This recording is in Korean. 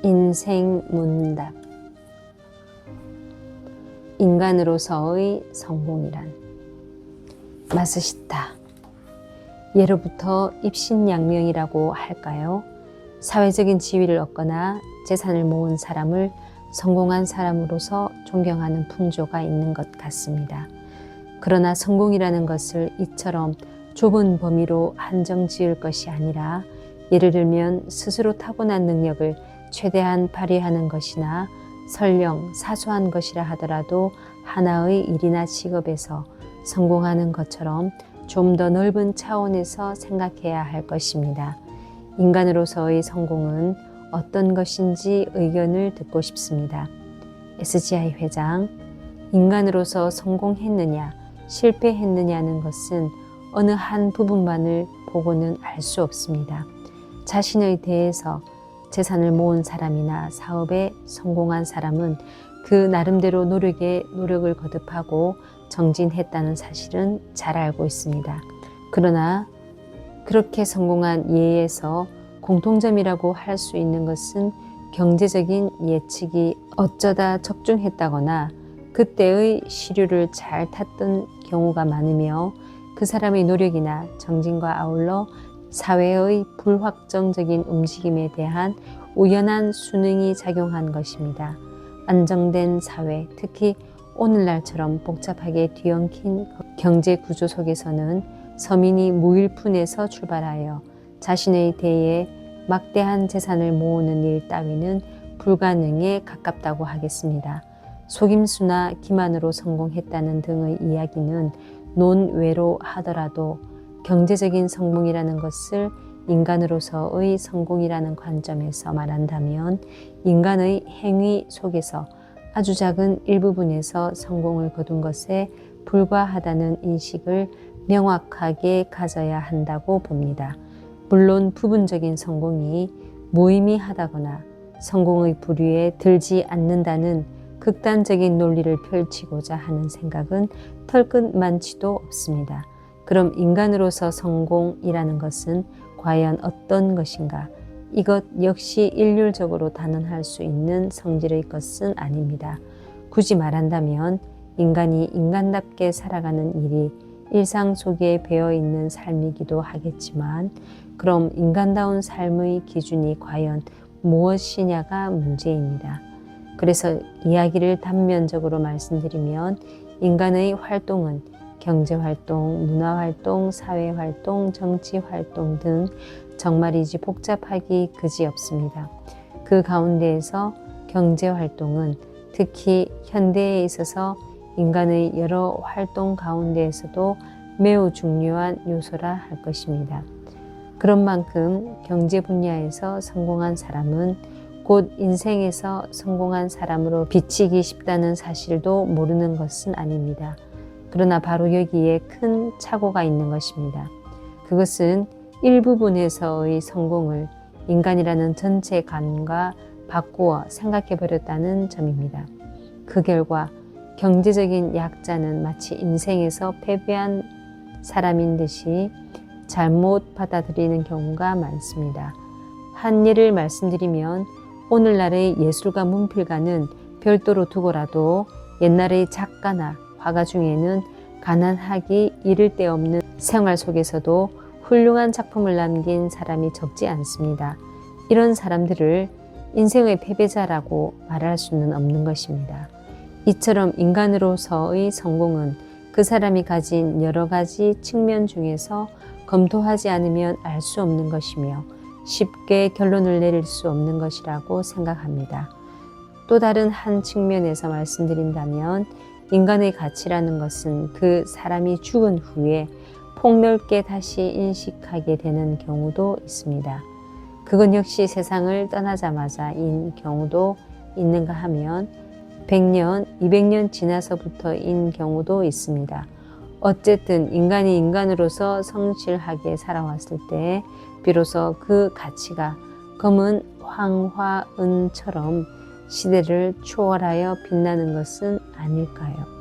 인생 문답. 인간으로서의 성공이란 마스시타. 예로부터 입신양명이라고 할까요? 사회적인 지위를 얻거나 재산을 모은 사람을 성공한 사람으로서 존경하는 풍조가 있는 것 같습니다. 그러나 성공이라는 것을 이처럼 좁은 범위로 한정 지을 것이 아니라, 예를 들면 스스로 타고난 능력을 최대한 발휘하는 것이나 설령 사소한 것이라 하더라도 하나의 일이나 직업에서 성공하는 것처럼 좀 더 넓은 차원에서 생각해야 할 것입니다. 인간으로서의 성공은 어떤 것인지 의견을 듣고 싶습니다. SGI 회장, 인간으로서 성공했느냐, 실패했느냐는 것은 어느 한 부분만을 보고는 알 수 없습니다. 자신의 대해서 재산을 모은 사람이나 사업에 성공한 사람은 그 나름대로 노력에 노력을 거듭하고 정진했다는 사실은 잘 알고 있습니다. 그러나 그렇게 성공한 예에서 공통점이라고 할 수 있는 것은 경제적인 예측이 어쩌다 적중했다거나 그때의 시류를 잘 탔던 경우가 많으며, 그 사람의 노력이나 정진과 아울러 사회의 불확정적인 움직임에 대한 우연한 수능이 작용한 것입니다. 안정된 사회, 특히 오늘날처럼 복잡하게 뒤엉킨 경제 구조 속에서는 서민이 무일푼에서 출발하여 자신의 대에 막대한 재산을 모으는 일 따위는 불가능에 가깝다고 하겠습니다. 속임수나 기만으로 성공했다는 등의 이야기는 논외로 하더라도 경제적인 성공이라는 것을 인간으로서의 성공이라는 관점에서 말한다면, 인간의 행위 속에서 아주 작은 일부분에서 성공을 거둔 것에 불과하다는 인식을 명확하게 가져야 한다고 봅니다. 물론 부분적인 성공이 무의미하다거나 성공의 부류에 들지 않는다는 극단적인 논리를 펼치고자 하는 생각은 털끝 많지도 없습니다. 그럼 인간으로서 성공이라는 것은 과연 어떤 것인가? 이것 역시 일률적으로 단언할 수 있는 성질의 것은 아닙니다. 굳이 말한다면 인간이 인간답게 살아가는 일이 일상 속에 배어있는 삶이기도 하겠지만, 그럼 인간다운 삶의 기준이 과연 무엇이냐가 문제입니다. 그래서 이야기를 단면적으로 말씀드리면, 인간의 활동은 경제활동, 문화활동, 사회활동, 정치활동 등 정말이지 복잡하기 그지없습니다. 그 가운데에서 경제활동은 특히 현대에 있어서 인간의 여러 활동 가운데에서도 매우 중요한 요소라 할 것입니다. 그런 만큼 경제 분야에서 성공한 사람은 곧 인생에서 성공한 사람으로 비치기 쉽다는 사실도 모르는 것은 아닙니다. 그러나 바로 여기에 큰 착오가 있는 것입니다. 그것은 일부분에서의 성공을 인간이라는 전체 관과 바꾸어 생각해버렸다는 점입니다. 그 결과 경제적인 약자는 마치 인생에서 패배한 사람인 듯이 잘못 받아들이는 경우가 많습니다. 한 예를 말씀드리면, 오늘날의 예술가 문필가는 별도로 두고라도 옛날의 작가나 화가 중에는 가난하기 이를 데 없는 생활 속에서도 훌륭한 작품을 남긴 사람이 적지 않습니다. 이런 사람들을 인생의 패배자라고 말할 수는 없는 것입니다. 이처럼 인간으로서의 성공은 그 사람이 가진 여러 가지 측면 중에서 검토하지 않으면 알 수 없는 것이며 쉽게 결론을 내릴 수 없는 것이라고 생각합니다. 또 다른 한 측면에서 말씀드린다면, 인간의 가치라는 것은 그 사람이 죽은 후에 폭넓게 다시 인식하게 되는 경우도 있습니다. 그건 역시 세상을 떠나자마자인 경우도 있는가 하면 100년, 200년 지나서부터인 경우도 있습니다. 어쨌든 인간이 인간으로서 성실하게 살아왔을 때 비로소 그 가치가 검은 황화은처럼 시대를 초월하여 빛나는 것은 아닐까요?